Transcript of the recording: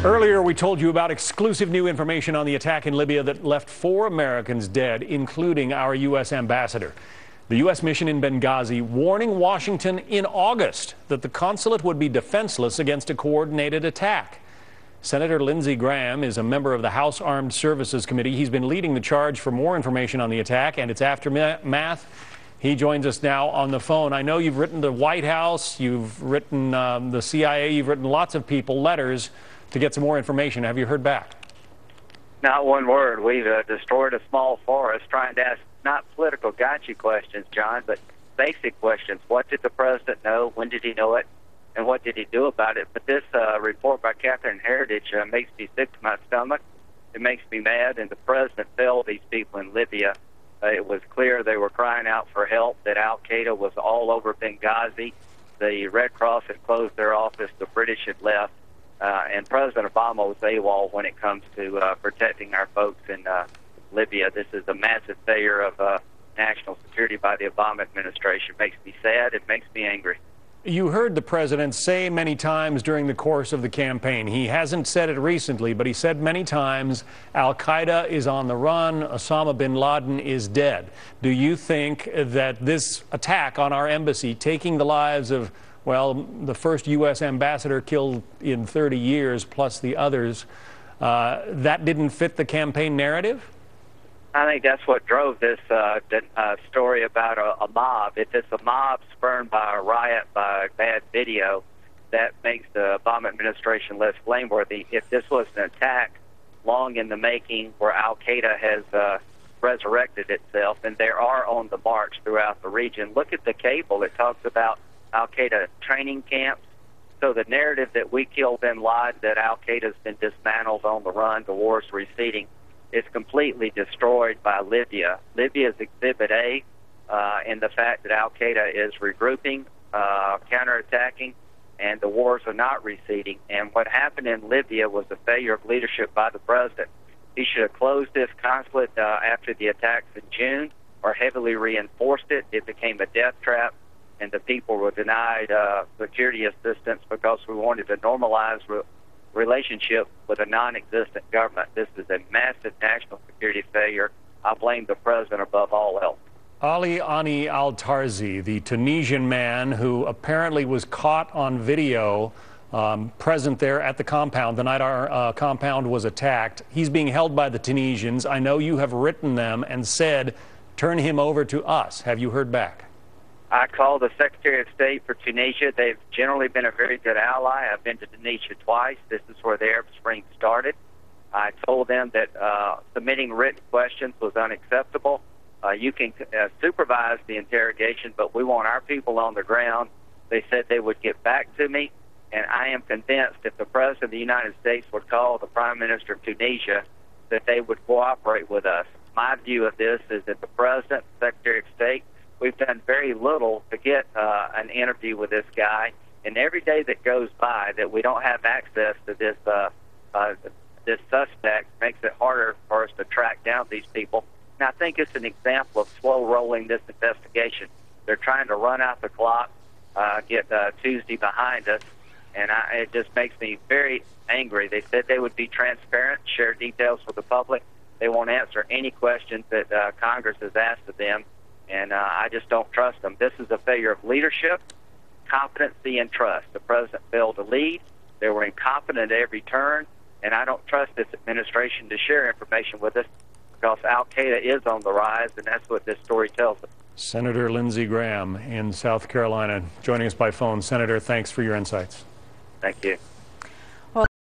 Earlier, we told you about exclusive new information on the attack in Libya that left 4 Americans dead, including our U.S. ambassador. The U.S. mission in Benghazi warning Washington in August that the consulate would be defenseless against a coordinated attack. Senator Lindsey Graham is a member of the House Armed Services Committee. He's been leading the charge for more information on the attack and its aftermath. He joins us now on the phone. I know you've written the White House, you've written the CIA, you've written lots of people letters to get some more information. Have you heard back? Not one word. We've destroyed a small forest trying to ask not political gotcha questions, John, but basic questions. What did the president know? When did he know it? And what did he do about it? But this report by Catherine Heritage makes me sick to my stomach. It makes me mad. And the president failed these people in Libya. It was clear they were crying out for help, that Al-Qaeda was all over Benghazi. The Red Cross had closed their office. The British had left. And President Obama was AWOL when it comes to protecting our folks in Libya. This is a massive failure of national security by the Obama administration. It makes me sad. It makes me angry. You heard the president say many times during the course of the campaign, he hasn't said it recently, but he said many times, Al-Qaeda is on the run, Osama bin Laden is dead. Do you think that this attack on our embassy, taking the lives of, well, the first U.S. ambassador killed in 30 years, plus the others, that didn't fit the campaign narrative? I think that's what drove this story about a mob. If it's a mob spurned by a riot, by a bad video, that makes the Obama administration less blameworthy. If this was an attack long in the making where Al-Qaeda has resurrected itself, and they are on the march throughout the region, look at the cable. It talks about Al-Qaeda training camps. So the narrative that we killed bin Laden, that Al-Qaeda's been dismantled on the run, the war's receding, is completely destroyed by Libya. Libya is Exhibit A in the fact that Al-Qaeda is regrouping, counterattacking, and the wars are not receding. And what happened in Libya was a failure of leadership by the president. He should have closed this consulate after the attacks in June, or heavily reinforced it. It became a death trap, and the people were denied security assistance because we wanted to normalize relationship with a non-existent government. This is a massive national security failure. I blame the president above all else. Ali Ani Al-Tarzi, the Tunisian man who apparently was caught on video present there at the compound the night our compound was attacked. He's being held by the Tunisians. I know you have written them and said, turn him over to us. Have you heard back? I called the Secretary of State for Tunisia. They've generally been a very good ally. I've been to Tunisia twice. This is where the Arab Spring started. I told them that submitting written questions was unacceptable. You can supervise the interrogation, but we want our people on the ground. They said they would get back to me, and I am convinced if the President of the United States would call the Prime Minister of Tunisia, that they would cooperate with us. My view of this is that the President, Secretary of State, we've done very little to get an interview with this guy, and every day that goes by that we don't have access to this this suspect makes it harder for us to track down these people. And I think it's an example of slow rolling this investigation. They're trying to run out the clock, get Tuesday behind us, and it just makes me very angry. They said they would be transparent, share details with the public. They won't answer any questions that Congress has asked of them. And I just don't trust them. This is a failure of leadership, competency, and trust. The president failed to lead. They were incompetent at every turn. And I don't trust this administration to share information with us because Al-Qaeda is on the rise, and that's what this story tells us. Senator Lindsey Graham in South Carolina joining us by phone. Senator, thanks for your insights. Thank you.